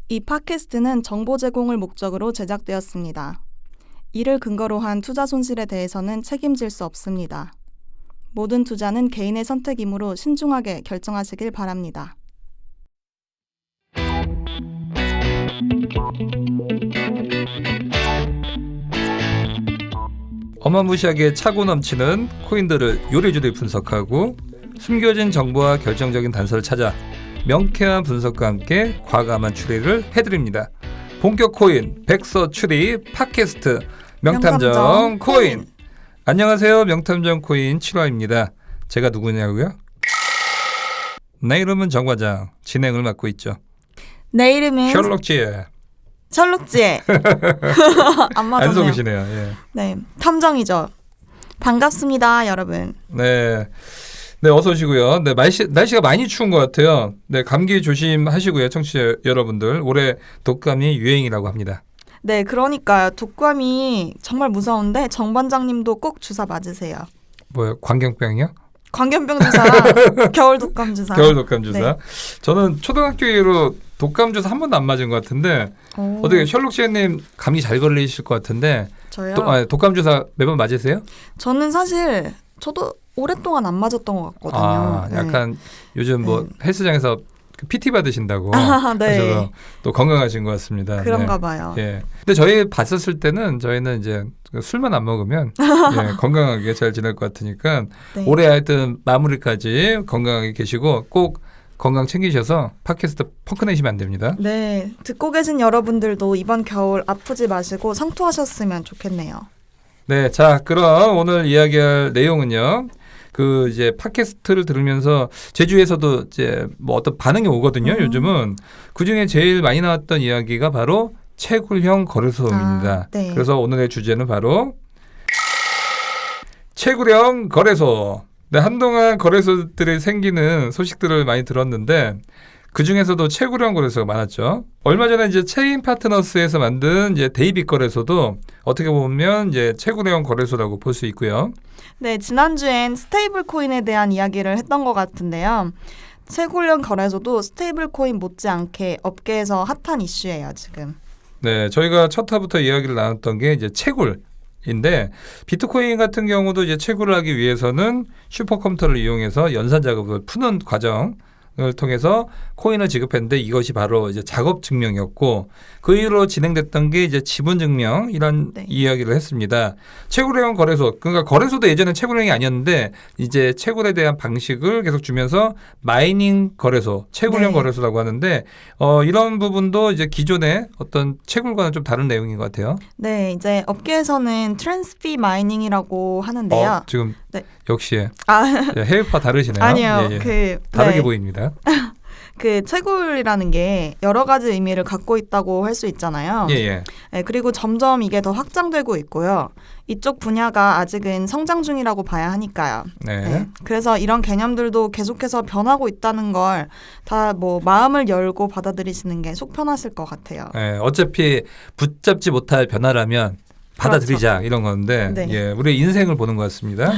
이 팟캐스트는 정보 제공을 목적으로 제작되었습니다. 이를 근거로 한 투자 손실에 대해서는 책임질 수 없습니다. 모든 투자는 개인의 선택이므로 신중하게 결정하시길 바랍니다. 어마무시하게 차고 넘치는 코인들을 요리조리 분석하고 숨겨진 정보와 결정적인 단서를 찾아 명쾌한 분석과 함께 과감한 추리를 해드립니다. 본격 코인 백서 추리 팟캐스트 명탐정 코인. 안녕하세요. 명탐정 코인 7화입니다. 제가 누구냐고요? 내 이름은 정 과장. 진행을 맡고 있죠. 내 이름은 셜록지에. 셜록지에. 안 맞았네요. 안 속으시네요. 예. 네, 탐정이죠. 반갑습니다, 여러분. 네, 어서 오시고요. 네, 날씨가 많이 추운 것 같아요. 네, 감기 조심하시고요, 청취자 여러분들. 올해 독감이 유행이라고 합니다. 네, 그러니까요. 독감이 정말 무서운데 정 반장님도 꼭 주사 맞으세요. 뭐요? 광견병이요? 광견병 주사랑 겨울 독감 주사. 겨울 독감 주사. 네. 저는 초등학교 이후로 독감 주사 한 번도 안 맞은 것 같은데 어떻게 셜록 씨님 감기 잘 걸리실 것 같은데 저요? 독감 주사 매번 맞으세요? 저는 사실 저도 오랫동안 안 맞았던 것 같거든요. 아, 약간 네. 요즘 뭐 네. 헬스장에서 PT 받으신다고 네. 그래서 또 건강하신 것 같습니다. 그런가 네. 봐요. 예. 근데 저희 봤었을 때는 저희는 이제 술만 안 먹으면 예, 건강하게 잘 지낼 것 같으니까 네. 올해 하여튼 마무리까지 건강하게 계시고 꼭 건강 챙기셔서 팟캐스트 펑크내시면 안 됩니다. 네, 듣고 계신 여러분들도 이번 겨울 아프지 마시고 상투하셨으면 좋겠네요. 네, 자 그럼 오늘 이야기할 내용은요. 그 이제 팟캐스트를 들으면서 제주에서도 이제 뭐 어떤 반응이 오거든요. 요즘은 그 중에 제일 많이 나왔던 이야기가 바로 채굴형 거래소입니다. 네. 그래서 오늘의 주제는 바로 채굴형 거래소. 네, 한동안 거래소들이 생기는 소식들을 많이 들었는데 그 중에서도 채굴형 거래소가 많았죠. 얼마 전에 이제 체인 파트너스에서 만든 이제 데이빗 거래소도 어떻게 보면 이제 채굴형 거래소라고 볼 수 있고요. 네, 지난주엔 스테이블 코인에 대한 이야기를 했던 것 같은데요. 채굴형 거래소도 스테이블 코인 못지않게 업계에서 핫한 이슈예요, 지금. 네, 저희가 첫 화부터 이야기를 나눴던 게 이제 채굴인데 비트코인 같은 경우도 이제 채굴을 하기 위해서는 슈퍼컴퓨터를 이용해서 연산 작업을 푸는 과정을 통해서 코인을 지급했는데 이것이 바로 이제 작업 증명이었고 그 이후로 진행됐던 게 이제 지분 증명 이런 네. 이야기를 했습니다. 채굴형 거래소 그러니까 거래소도 예전에 채굴형이 아니었는데 이제 채굴에 대한 방식을 계속 주면서 마이닝 거래소, 채굴형 네. 거래소라고 하는데 이런 부분도 이제 기존의 어떤 채굴과는 좀 다른 내용인 것 같아요. 네, 이제 업계에서는 트랜스피 마이닝이라고 하는데요. 지금 네. 역시 아, 해외파 다르시네요. 아니요. 예, 예. 다르게 네. 보입니다. 그 채굴이라는 게 여러 가지 의미를 갖고 있다고 할 수 있잖아요. 예, 예. 네, 그리고 점점 이게 더 확장되고 있고요. 이쪽 분야가 아직은 성장 중이라고 봐야 하니까요. 네. 네, 그래서 이런 개념들도 계속해서 변하고 있다는 걸 다 뭐 마음을 열고 받아들이시는 게 속 편하실 것 같아요. 예, 어차피 붙잡지 못할 변화라면 받아들이자 이런 건데 네. 예, 우리의 인생을 보는 것 같습니다.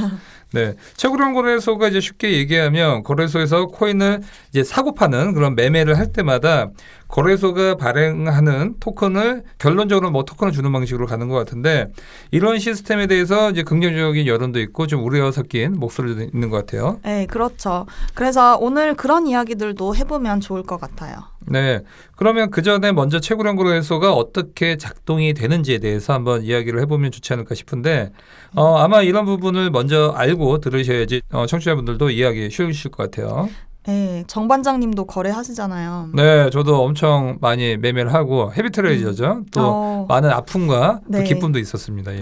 네, 채굴형 거래소가 이제 쉽게 얘기하면 거래소에서 코인을 이제 사고 파는 그런 매매를 할 때마다 거래소가 발행하는 토큰을 결론적으로 뭐 토큰을 주는 방식으로 가는 것 같은데 이런 시스템에 대해서 이제 긍정적인 여론도 있고 좀 우려가 섞인 목소리도 있는 것 같아요. 네, 그렇죠. 그래서 오늘 그런 이야기들도 해보면 좋을 것 같아요. 네, 그러면 그 전에 먼저 채굴형 거래소가 어떻게 작동이 되는지에 대해서 한번 이야기를 해보면 좋지 않을까 싶은데 아마 이런 부분을 먼저 알고 들으셔야지 청취자분들도 이해하기 쉬우실 것 같아요. 네, 정 반장님도 거래하시잖아요. 네, 저도 엄청 많이 매매를 하고 헤비트레이저죠. 또 많은 아픔과 네. 또 기쁨도 있었습니다. 예.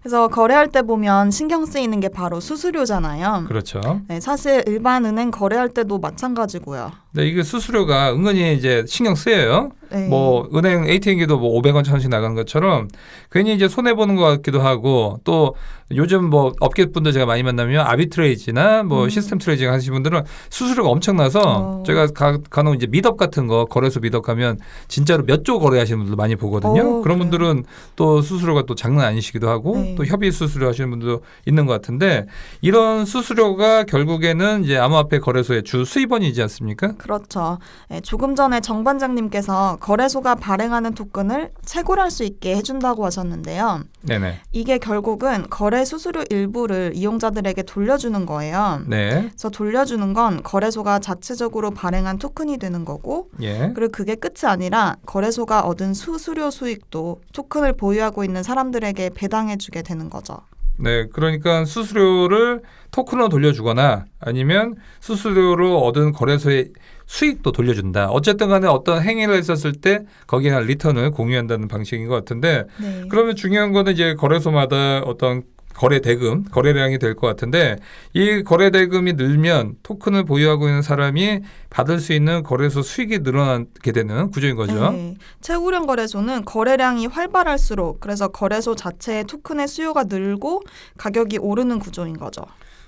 그래서 거래할 때 보면 신경 쓰이는 게 바로 수수료잖아요. 그렇죠. 네, 사실 일반 은행 거래할 때도 마찬가지고요. 네, 이게 수수료가 은근히 이제 신경 쓰여요. 네. 뭐 은행 ATM기도 뭐 500원, 1000원씩 나가는 것처럼 괜히 이제 손해 보는 것 같기도 하고 또 요즘 뭐 업계 분들 제가 많이 만나면 아비트레이지나 뭐 시스템 트레이딩 하시는 분들은 수수료가 엄청나서 제가 간혹 이제 미덥 같은 거 거래소 미덥 가면 진짜로 몇 조 거래하시는 분들 많이 보거든요. 그런 그래요? 분들은 또 수수료가 또 장난 아니시기도 하고 네. 또 협의 수수료 하시는 분도 있는 것 같은데 이런 수수료가 결국에는 이제 암호화폐 거래소의 주 수입원이지 않습니까? 그렇죠. 네, 조금 전에 정 반장님께서 거래소가 발행하는 토큰을 채굴할 수 있게 해준다고 하셨는데요. 네네. 이게 결국은 거래 수수료 일부를 이용자들에게 돌려주는 거예요. 네. 그래서 돌려주는 건 거래소가 자체적으로 발행한 토큰이 되는 거고, 예. 그리고 그게 끝이 아니라 거래소가 얻은 수수료 수익도 토큰을 보유하고 있는 사람들에게 배당해주게 되는 거죠. 네, 그러니까 수수료를 토큰으로 돌려주거나 아니면 수수료로 얻은 거래소의 수익도 돌려준다. 어쨌든 간에 어떤 행위를 했었을 때 거기에 대한 리턴을 공유한다는 방식인 것 같은데 네. 그러면 중요한 거는 이제 거래소마다 어떤 거래 대금, 거래량이 될 것 같은데 이 거래 대금이 늘면 토큰을 보유하고 있는 사람이 받을 수 있는 거래소 수익이 늘어나게 되는 구조인 거죠. 네. 채굴형 거래소는 거래량이 활발할수록 그래서 거래소 자체의 토큰의 수요가 늘고 가격이 오르는 구조인 거죠.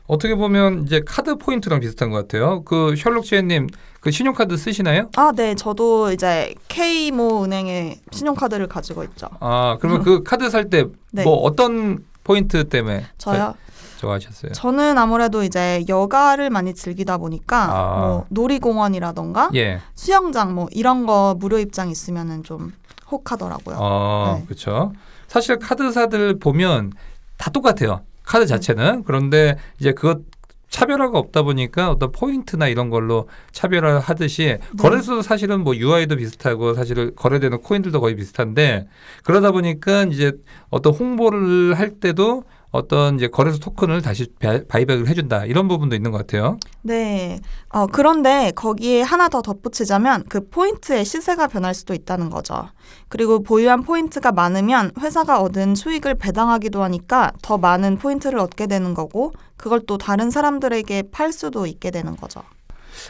어떻게 보면 이제 카드 포인트랑 비슷한 것 같아요. 그 셜록 지혜님 그 신용카드 쓰시나요? 아, 네. 저도 이제 K모 은행의 신용카드를 가지고 있죠. 아, 그러면 그 카드 살 때 뭐 네. 어떤 포인트 때문에 저요? 좋아하셨어요? 저는 아무래도 이제 여가를 많이 즐기다 보니까 아. 뭐 놀이공원이라던가 예. 수영장 뭐 이런 거 무료 입장 있으면은 좀 혹하더라고요. 네. 그렇죠. 사실 카드사들 보면 다 똑같아요. 카드 자체는. 그런데 이제 그것 차별화가 없다 보니까 어떤 포인트나 이런 걸로 차별화하듯이 거래소도 사실은 뭐 UI도 비슷하고 사실은 거래되는 코인들도 거의 비슷한데 그러다 보니까 이제 어떤 홍보를 할 때도 어떤 이제 거래소 토큰을 다시 바이백을 해준다 이런 부분도 있는 것 같아요. 네. 그런데 거기에 하나 더 덧붙이자면 그 포인트의 시세가 변할 수도 있다는 거죠. 그리고 보유한 포인트가 많으면 회사가 얻은 수익을 배당하기도 하니까 더 많은 포인트를 얻게 되는 거고 그걸 또 다른 사람들에게 팔 수도 있게 되는 거죠.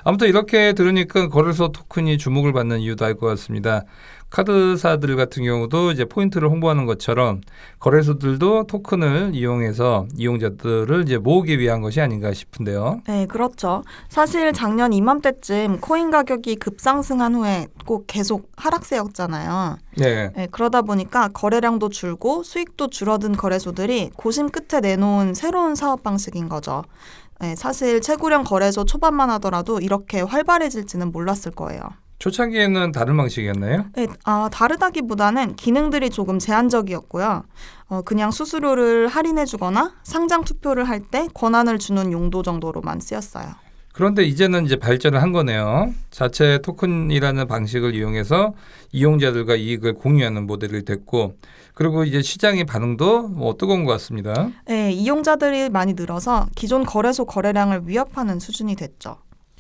아무튼 이렇게 들으니까 거래소 토큰이 주목을 받는 이유도 알 것 같습니다. 카드사들 같은 경우도 이제 포인트를 홍보하는 것처럼 거래소들도 토큰을 이용해서 이용자들을 이제 모으기 위한 것이 아닌가 싶은데요. 네, 그렇죠. 사실 작년 이맘때쯤 코인 가격이 급상승한 후에 꼭 계속 하락세였잖아요. 네. 네, 그러다 보니까 거래량도 줄고 수익도 줄어든 거래소들이 고심 끝에 내놓은 새로운 사업 방식인 거죠. 네, 사실 채굴형 거래소 초반만 하더라도 이렇게 활발해질지는 몰랐을 거예요. 초창기에는 다른 방식이었나요? 네, 다르다기보다는 기능들이 조금 제한적이었고요. 그냥 수수료를 할인해주거나 상장 투표를 할 때 권한을 주는 용도 정도로만 쓰였어요. 그런데 이제는 이제 발전을 한 거네요. 자체 토큰이라는 방식을 이용해서 이용자들과 이익을 공유하는 모델이 됐고 그리고 이제 시장의 반응도 뭐 뜨거운 것 같습니다. 네, 이용자들이 많이 늘어서 기존 거래소 거래량을 위협하는 수준이 됐죠.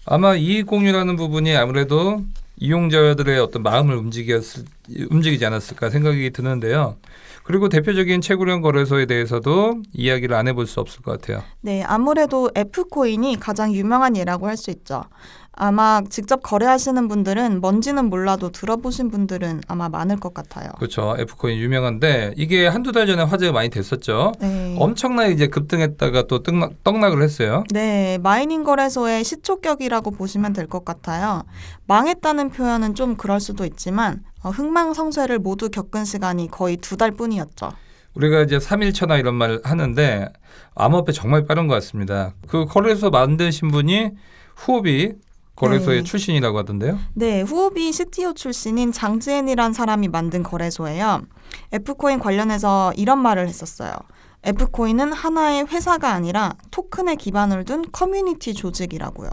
아마 이익 공유라는 부분이 아무래도 이용자들의 어떤 마음을 움직이지 않았을까 생각이 드는데요. 그리고 대표적인 채굴형 거래소에 대해서도 이야기를 안 해볼 수 없을 것 같아요. 네, 아무래도 F코인이 가장 유명한 예라고 할 수 있죠. 아마 직접 거래하시는 분들은 뭔지는 몰라도 들어보신 분들은 아마 많을 것 같아요. 그렇죠. F코인 유명한데 이게 한두 달 전에 화제가 많이 됐었죠. 네. 엄청나게 이제 급등했다가 또 떡락을 했어요. 네, 마이닝 거래소의 시초격이라고 보시면 될 것 같아요. 망했다는 표현은 좀 그럴 수도 있지만 흥망성쇠를 모두 겪은 시간이 거의 2달 뿐이었죠. 우리가 이제 3일천하 이런 말을 하는데 암호화폐 정말 빠른 것 같습니다. 그 거래소 만드신 분이 후오비 거래소의 네. 출신이라고 하던데요. 네, 후오비 CTO 출신인 장지엔이란 사람이 만든 거래소예요. F코인 관련해서 이런 말을 했었어요. F코인은 하나의 회사가 아니라 토큰에 기반을 둔 커뮤니티 조직이라고요.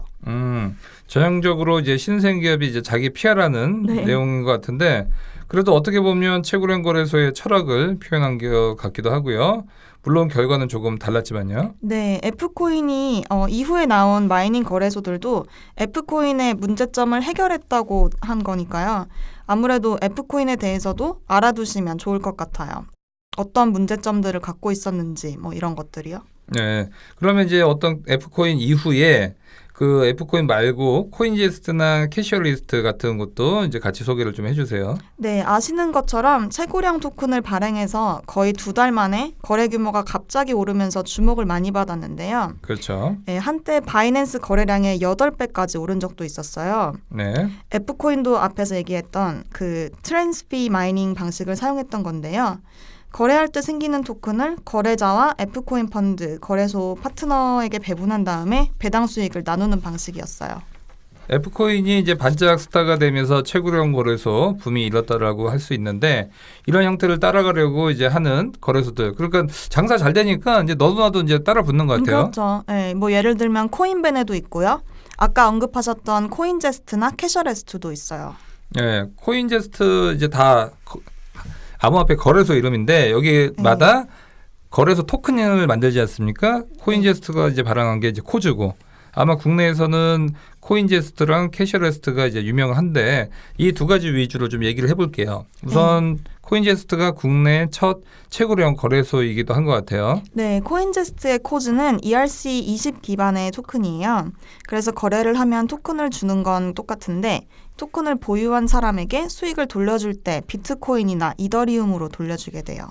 전형적으로 이제 신생 기업이 이제 자기 PR하는 네. 내용인 것 같은데 그래도 어떻게 보면 채굴형 거래소의 철학을 표현한 것 같기도 하고요. 물론 결과는 조금 달랐지만요. 네, F코인이 이후에 나온 마이닝 거래소들도 F코인의 문제점을 해결했다고 한 거니까요. 아무래도 F코인에 대해서도 알아두시면 좋을 것 같아요. 어떤 문제점들을 갖고 있었는지 뭐 이런 것들이요. 네. 그러면 이제 어떤 F코인 이후에 그 F코인 말고 코인제스트나 캐시얼리스트 같은 것도 이제 같이 소개를 좀 해주세요. 네, 아시는 것처럼 채굴형 토큰을 발행해서 거의 2달 만에 거래 규모가 갑자기 오르면서 주목을 많이 받았는데요. 그렇죠. 네, 한때 바이낸스 거래량의 8배까지 오른 적도 있었어요. 네. F코인도 앞에서 얘기했던 그 트랜스피 마이닝 방식을 사용했던 건데요. 거래할 때 생기는 토큰을 거래자와 F코인 펀드, 거래소 파트너에게 배분한 다음에 배당 수익을 나누는 방식이었어요. F코인이 이제 반짝 스타가 되면서 최고령 거래소 붐이 일었다라고 할 수 있는데 이런 형태를 따라가려고 이제 하는 거래소들 그러니까 장사 잘 되니까 이제 너도 나도 이제 따라 붙는 것 같아요. 그렇죠. 네, 뭐 예를 들면 코인베네도 있고요. 아까 언급하셨던 코인제스트나 캐셔레스트도 있어요. 예, 코인제스트 이제 다 암호화폐 거래소 이름인데 여기마다 거래소 토큰을 만들지 않습니까? 코인제스트가 이제 발행한 게 이제 코즈고 아마 국내에서는 코인제스트랑 캐셔레스트가 이제 유명한데 이 두 가지 위주로 좀 얘기를 해볼게요. 우선 코인제스트가 국내 첫 최고령 거래소이기도 한 것 같아요. 네, 코인제스트의 코즈는 ERC20 기반의 토큰이에요. 그래서 거래를 하면 토큰을 주는 건 똑같은데 토큰을 보유한 사람에게 수익을 돌려줄 때 비트코인이나 이더리움으로 돌려주게 돼요.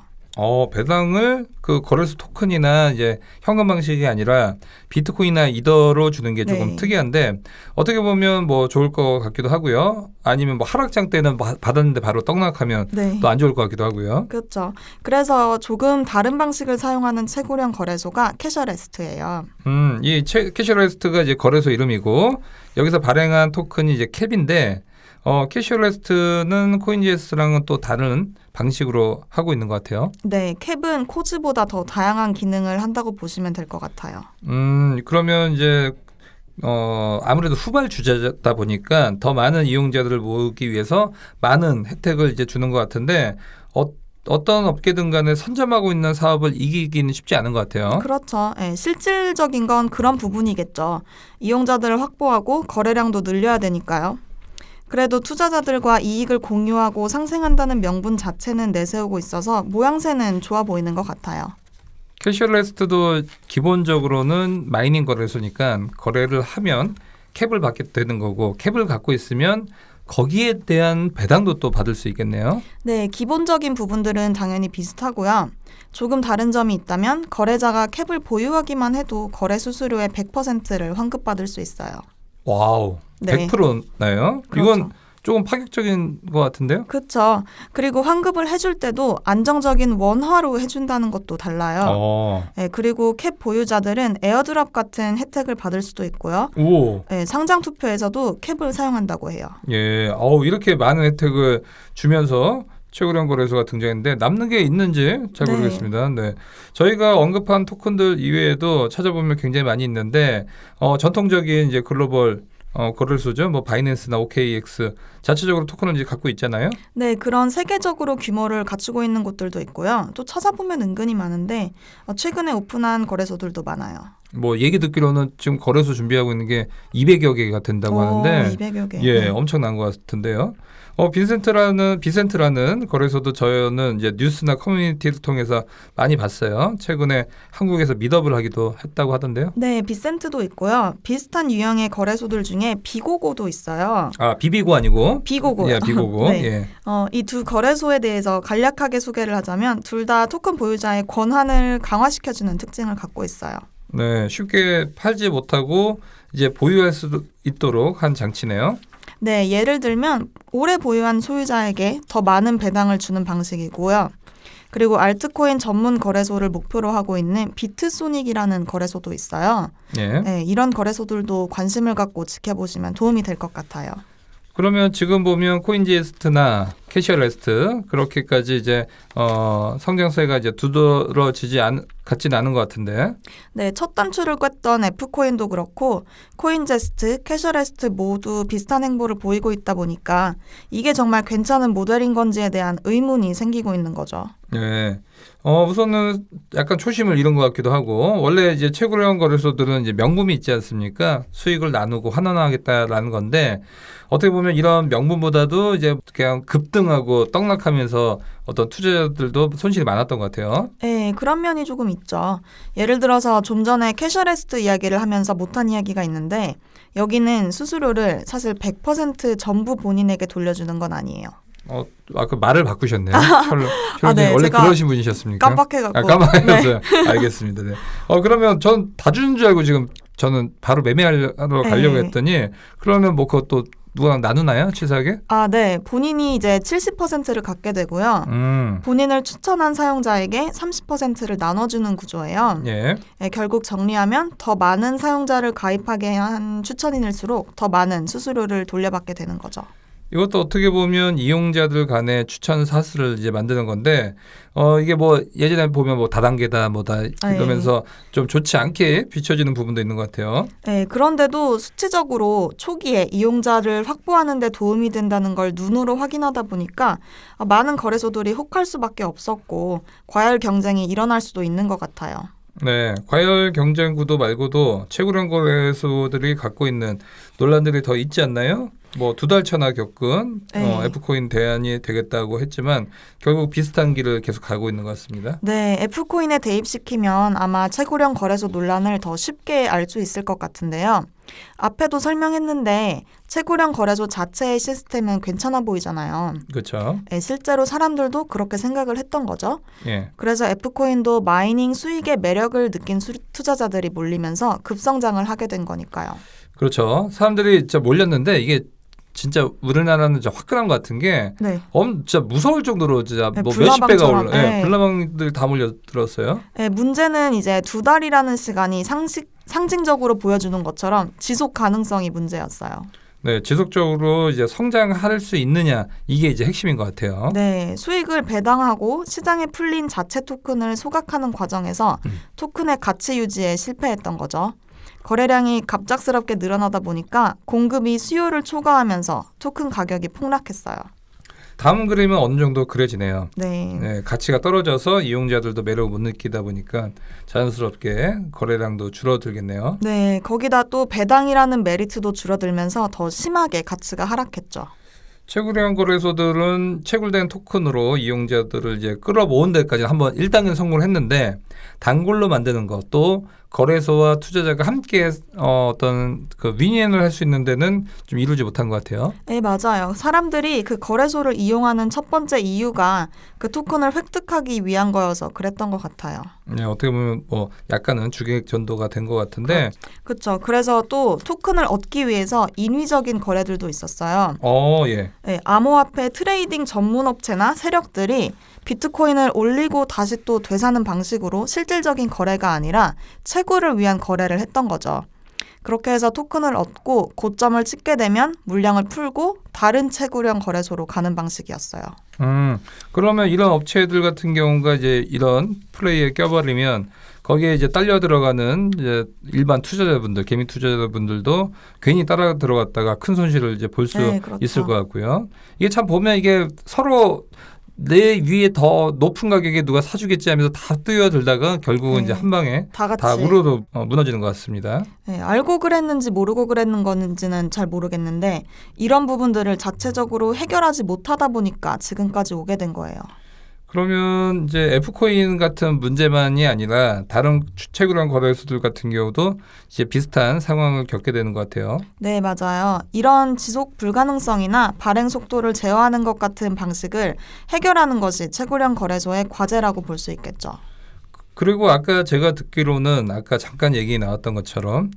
배당을 그 거래소 토큰이나 이제 현금 방식이 아니라 비트코인이나 이더로 주는 게 조금 네. 특이한데 어떻게 보면 뭐 좋을 것 같기도 하고요. 아니면 뭐 하락장 때는 받았는데 바로 떡락하면 네. 또 안 좋을 것 같기도 하고요. 그렇죠. 그래서 조금 다른 방식을 사용하는 최고령 거래소가 캐셔레스트예요. 이 캐셔레스트가 이제 거래소 이름이고 여기서 발행한 토큰이 이제 캡인데 캐셔레스트는 코인제스트랑은 또 다른 방식으로 하고 있는 것 같아요. 네, 캡은 코즈보다 더 다양한 기능을 한다고 보시면 될 것 같아요. 그러면 이제 아무래도 후발주자다 보니까 더 많은 이용자들을 모으기 위해서 많은 혜택을 이제 주는 것 같은데 어떤 업계든 간에 선점하고 있는 사업을 이기기는 쉽지 않은 것 같아요. 그렇죠. 네, 실질적인 건 그런 부분이겠죠. 이용자들을 확보하고 거래량도 늘려야 되니까요. 그래도 투자자들과 이익을 공유하고 상생한다는 명분 자체는 내세우고 있어서 모양새는 좋아 보이는 것 같아요. 캐셔레스트도 기본적으로는 마이닝 거래소니까 거래를 하면 캡을 받게 되는 거고 캡을 갖고 있으면 거기에 대한 배당도 또 받을 수 있겠네요. 네, 기본적인 부분들은 당연히 비슷하고요. 조금 다른 점이 있다면 거래자가 캡을 보유하기만 해도 거래 수수료의 100%를 환급받을 수 있어요. 와우, 네. 100%나요? 그렇죠. 이건 조금 파격적인 것 같은데요? 그렇죠. 그리고 환급을 해줄 때도 안정적인 원화로 해준다는 것도 달라요. 네, 그리고 캡 보유자들은 에어드랍 같은 혜택을 받을 수도 있고요. 오, 네, 상장 투표에서도 캡을 사용한다고 해요. 예, 이렇게 많은 혜택을 주면서 최고령 거래소가 등장했는데 남는 게 있는지 잘 네. 모르겠습니다. 네, 저희가 언급한 토큰들 이외에도 찾아보면 굉장히 많이 있는데 전통적인 이제 글로벌 거래소죠. 뭐 바이낸스나 OKX 자체적으로 토큰을 이제 갖고 있잖아요. 네, 그런 세계적으로 규모를 갖추고 있는 곳들도 있고요. 또 찾아보면 은근히 많은데 최근에 오픈한 거래소들도 많아요. 뭐 얘기 듣기로는 지금 거래소 준비하고 있는 게 200여 개가 된다고 하는데 200여 개. 예, 네. 엄청난 것 같은데요. 비센트라는 거래소도 저는 이제 뉴스나 커뮤니티를 통해서 많이 봤어요. 최근에 한국에서 미더블 하기도 했다고 하던데요. 네, 비센트도 있고요. 비슷한 유형의 거래소들 중에 비고고도 있어요. 아, 비비고 아니고 비고고요. 예, 비고고. 네. 예. 이 두 거래소에 대해서 간략하게 소개를 하자면 둘 다 토큰 보유자의 권한을 강화시켜주는 특징을 갖고 있어요. 네, 쉽게 팔지 못하고 이제 보유할 수 있도록 한 장치네요. 네, 예를 들면 오래 보유한 소유자에게 더 많은 배당을 주는 방식이고요. 그리고 알트코인 전문 거래소를 목표로 하고 있는 비트소닉이라는 거래소도 있어요. 예. 네, 이런 거래소들도 관심을 갖고 지켜보시면 도움이 될 것 같아요. 그러면 지금 보면 코인제스트나 캐셔레스트 그렇게까지 이제 성장세가 이제 두드러지지 같지는 않은 것 같은데. 네, 첫 단추를 꿰던 F코인도 그렇고 코인제스트, 캐셔레스트 모두 비슷한 행보를 보이고 있다 보니까 이게 정말 괜찮은 모델인 건지에 대한 의문이 생기고 있는 거죠. 네. 우선은 약간 초심을 잃은 것 같기도 하고 원래 이제 최고령 거래소들은 이제 명분이 있지 않습니까? 수익을 나누고 환원하겠다라는 건데 어떻게 보면 이런 명분보다도 이제 그냥 급등하고 떡락하면서 어떤 투자자들도 손실이 많았던 것 같아요. 네, 그런 면이 조금 있죠. 예를 들어서 좀 전에 캐셔레스트 이야기를 하면서 못한 이야기가 있는데 여기는 수수료를 사실 100% 전부 본인에게 돌려주는 건 아니에요. 그 말을 바꾸셨네요. 네, 원래 제가 그러신 분이셨습니까? 깜빡해갖고. 깜빡했어요. 네. 알겠습니다. 네. 그러면 전 다 주는 줄 알고 지금 저는 바로 매매하러 가려고 네. 했더니 그러면 뭐 그것도 누구랑 나누나요? 치사하게? 네. 본인이 이제 70%를 갖게 되고요. 본인을 추천한 사용자에게 30%를 나눠주는 구조예요. 예. 결국 정리하면 더 많은 사용자를 가입하게 한 추천인일수록 더 많은 수수료를 돌려받게 되는 거죠. 이것도 어떻게 보면 이용자들 간의 추천 사슬을 이제 만드는 건데, 이게 뭐 예전에 보면 뭐 다단계다 뭐다 이러면서 좀 좋지 않게 비춰지는 부분도 있는 것 같아요. 네, 그런데도 수치적으로 초기에 이용자를 확보하는 데 도움이 된다는 걸 눈으로 확인하다 보니까 많은 거래소들이 혹할 수밖에 없었고 과열 경쟁이 일어날 수도 있는 것 같아요. 네, 과열 경쟁 구도 말고도 최고령 거래소들이 갖고 있는 논란들이 더 있지 않나요? 뭐 2달 차나 겪은 F코인 대안이 되겠다고 했지만 결국 비슷한 길을 계속 가고 있는 것 같습니다. 네, F코인에 대입시키면 아마 최고령 거래소 논란을 더 쉽게 알 수 있을 것 같은데요. 앞에도 설명했는데 최고령 거래소 자체의 시스템은 괜찮아 보이잖아요. 그렇죠. 실제로 사람들도 그렇게 생각을 했던 거죠. 예. 그래서 F코인도 마이닝 수익의 매력을 느낀 투자자들이 몰리면서 급성장을 하게 된 거니까요. 그렇죠. 사람들이 진짜 몰렸는데 이게 진짜 우리나라는 진짜 화끈한 것 같은 게 진짜 무서울 정도로 진짜 뭐 몇십 배가 올라. 불나방들 다 몰려들었어요. 문제는 이제 2달이라는 시간이 상징적으로 보여주는 것처럼 지속 가능성이 문제였어요. 네, 지속적으로 이제 성장할 수 있느냐 이게 이제 핵심인 것 같아요. 네, 수익을 배당하고 시장에 풀린 자체 토큰을 소각하는 과정에서 토큰의 가치 유지에 실패했던 거죠. 거래량이 갑작스럽게 늘어나다 보니까 공급이 수요를 초과하면서 토큰 가격이 폭락했어요. 다음 그림은 어느 정도 그려지네요. 네, 가치가 떨어져서 이용자들도 매력을 못 느끼다 보니까 자연스럽게 거래량도 줄어들겠네요. 네, 거기다 또 배당이라는 메리트도 줄어들면서 더 심하게 가치가 하락했죠. 채굴형 거래소들은 채굴된 토큰으로 이용자들을 이제 끌어모은 데까지 한번 1단계 성공을 했는데 단골로 만드는 것 또 거래소와 투자자가 함께 어떤 그 윈윈을 할 수 있는 데는 좀 이루지 못한 것 같아요. 네, 맞아요. 사람들이 그 거래소를 이용하는 첫 번째 이유가 그 토큰을 획득하기 위한 거여서 그랬던 것 같아요. 네, 어떻게 보면 뭐 약간은 주객 전도가 된 것 같은데. 그렇죠. 그래서 또 토큰을 얻기 위해서 인위적인 거래들도 있었어요. 예. 네, 암호화폐 트레이딩 전문 업체나 세력들이 비트코인을 올리고 다시 또 되사는 방식으로 실질적인 거래가 아니라 채굴을 위한 거래를 했던 거죠. 그렇게 해서 토큰을 얻고 고점을 찍게 되면 물량을 풀고 다른 채굴형 거래소로 가는 방식이었어요. 그러면 이런 업체들 같은 경우가 이제 이런 플레이에 껴버리면 거기에 이제 딸려 들어가는 이제 일반 투자자분들, 개미 투자자분들도 괜히 따라 들어갔다가 큰 손실을 이제 볼 수 그렇죠. 있을 것 같고요. 이게 참 보면 이게 서로 내 위에 더 높은 가격에 누가 사주겠지 하면서 다 뛰어들다가 결국은 이제 한 방에 다 같이 다 우러러 무너지는 것 같습니다. 네, 알고 그랬는지 모르고 그랬는 건지는 잘 모르겠는데 이런 부분들을 자체적으로 해결하지 못하다 보니까 지금까지 오게 된 거예요. 그러면 이제 F코인 같은 문제만이 아니라 다른 채굴형 거래소들 같은 경우도 이제 비슷한 상황을 겪게 되는 것 같아요. 네, 맞아요. 이런 지속 불가능성이나 발행 속도를 제어하는 것 같은 방식을 해결하는 것이 채굴형 거래소의 과제라고 볼 수 있겠죠. 그리고 아까 제가 듣기로는 아까 잠깐 얘기 나왔던 것처럼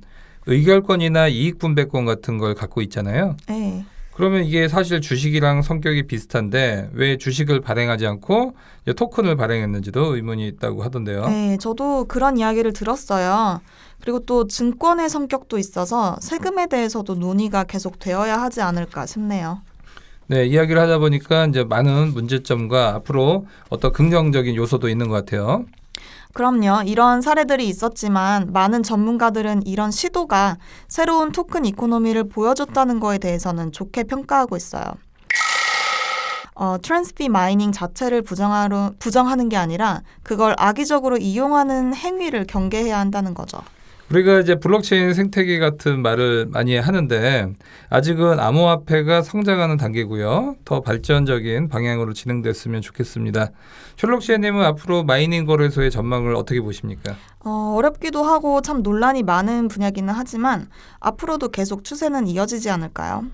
의결권이나 이익분배권 같은 걸 갖고 있잖아요. 네. 그러면 이게 사실 주식이랑 성격이 비슷한데 왜 주식을 발행하지 않고 이제 토큰을 발행했는지도 의문이 있다고 하던데요. 네, 저도 그런 이야기를 들었어요. 그리고 또 증권의 성격도 있어서 세금에 대해서도 논의가 계속 되어야 하지 않을까 싶네요. 네, 이야기를 하다 보니까 이제 많은 문제점과 앞으로 어떤 긍정적인 요소도 있는 것 같아요. 그럼요. 이런 사례들이 있었지만 많은 전문가들은 이런 시도가 새로운 토큰 이코노미를 보여줬다는 거에 대해서는 좋게 평가하고 있어요. 트랜스피 마이닝 자체를 부정하는 게 아니라 그걸 악의적으로 이용하는 행위를 경계해야 한다는 거죠. 우리가 이제 블록체인 생태계 같은 말을 많이 하는데 아직은 암호화폐가 성장하는 단계고요. 더 발전적인 방향으로 진행됐으면 좋겠습니다. 셜록시애님은 앞으로 마이닝 거래소의 전망을 어떻게 보십니까? 어렵기도 하고 참 논란이 많은 분야기는 하지만 앞으로도 계속 추세는 이어지지 않을까요?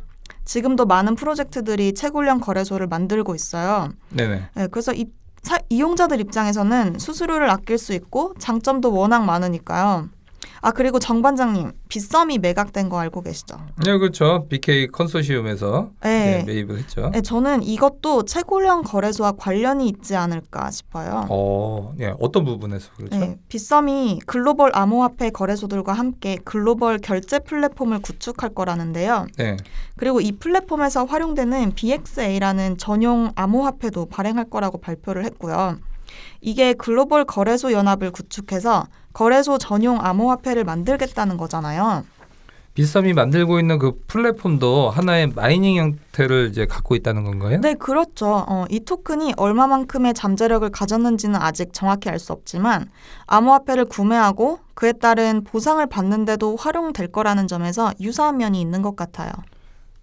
지금도 많은 프로젝트들이 채굴형 거래소를 만들고 있어요. 네네. 네, 그래서 이용자들 입장에서는 수수료를 아낄 수 있고 장점도 워낙 많으니까요. 그리고 정 반장님, 빗썸이 매각된 거 알고 계시죠? 네, 그렇죠. BK 컨소시엄에서 네. 매입을 했죠. 네, 저는 이것도 채굴형 거래소와 관련이 있지 않을까 싶어요. 어떤 부분에서 그렇죠? 네, 빗썸이 글로벌 암호화폐 거래소들과 함께 글로벌 결제 플랫폼을 구축할 거라는데요. 네. 그리고 이 플랫폼에서 활용되는 BXA라는 전용 암호화폐도 발행할 거라고 발표를 했고요. 이게 글로벌 거래소 연합을 구축해서 거래소 전용 암호화폐를 만들겠다는 거잖아요. 빗썸이 만들고 있는 그 플랫폼도 하나의 마이닝 형태를 이제 갖고 있다는 건가요? 네, 그렇죠. 이 토큰이 얼마만큼의 잠재력을 가졌는지는 아직 정확히 알 수 없지만 암호화폐를 구매하고 그에 따른 보상을 받는데도 활용될 거라는 점에서 유사한 면이 있는 것 같아요.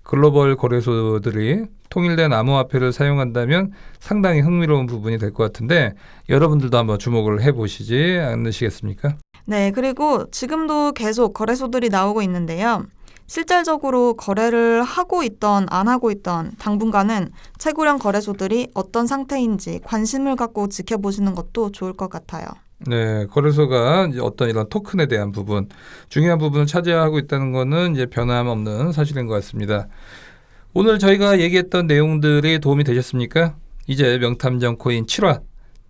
글로벌 거래소들이 통일된 암호화폐를 사용한다면 상당히 흥미로운 부분이 될 것 같은데 여러분들도 한번 주목을 해보시지 않으시겠습니까? 네, 그리고 지금도 계속 거래소들이 나오고 있는데요. 실질적으로 거래를 하고 있던 안 하고 있던 당분간은 채굴형 거래소들이 어떤 상태인지 관심을 갖고 지켜보시는 것도 좋을 것 같아요. 네, 거래소가 이제 어떤 이런 토큰에 대한 부분, 중요한 부분을 차지하고 있다는 것은 이제 변함없는 사실인 것 같습니다. 오늘 저희가 얘기했던 내용들이 도움이 되셨습니까? 이제 명탐정 코인 7화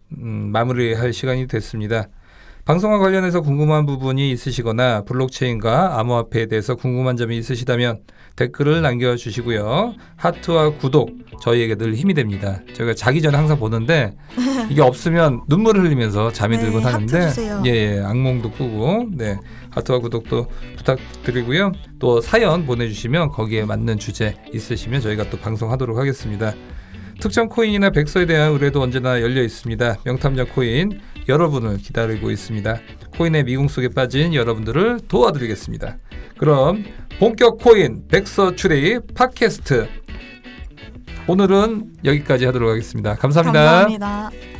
마무리할 시간이 됐습니다. 방송과 관련해서 궁금한 부분이 있으시거나 블록체인과 암호화폐에 대해서 궁금한 점이 있으시다면 댓글을 남겨주시고요. 하트와 구독 저희에게 늘 힘이 됩니다. 저희가 자기 전에 항상 보는데 이게 없으면 눈물을 흘리면서 잠이 네, 들곤 하는데 하트 주세요. 악몽도 꾸고 하트와 구독도 부탁드리고요. 또 사연 보내주시면 거기에 맞는 주제 있으시면 저희가 또 방송하도록 하겠습니다. 특정 코인이나 백서에 대한 의뢰도 언제나 열려 있습니다. 명탐정 코인 여러분을 기다리고 있습니다. 코인의 미궁 속에 빠진 여러분들을 도와드리겠습니다. 그럼 본격 코인 백서 추리 팟캐스트 오늘은 여기까지 하도록 하겠습니다. 감사합니다. 감사합니다.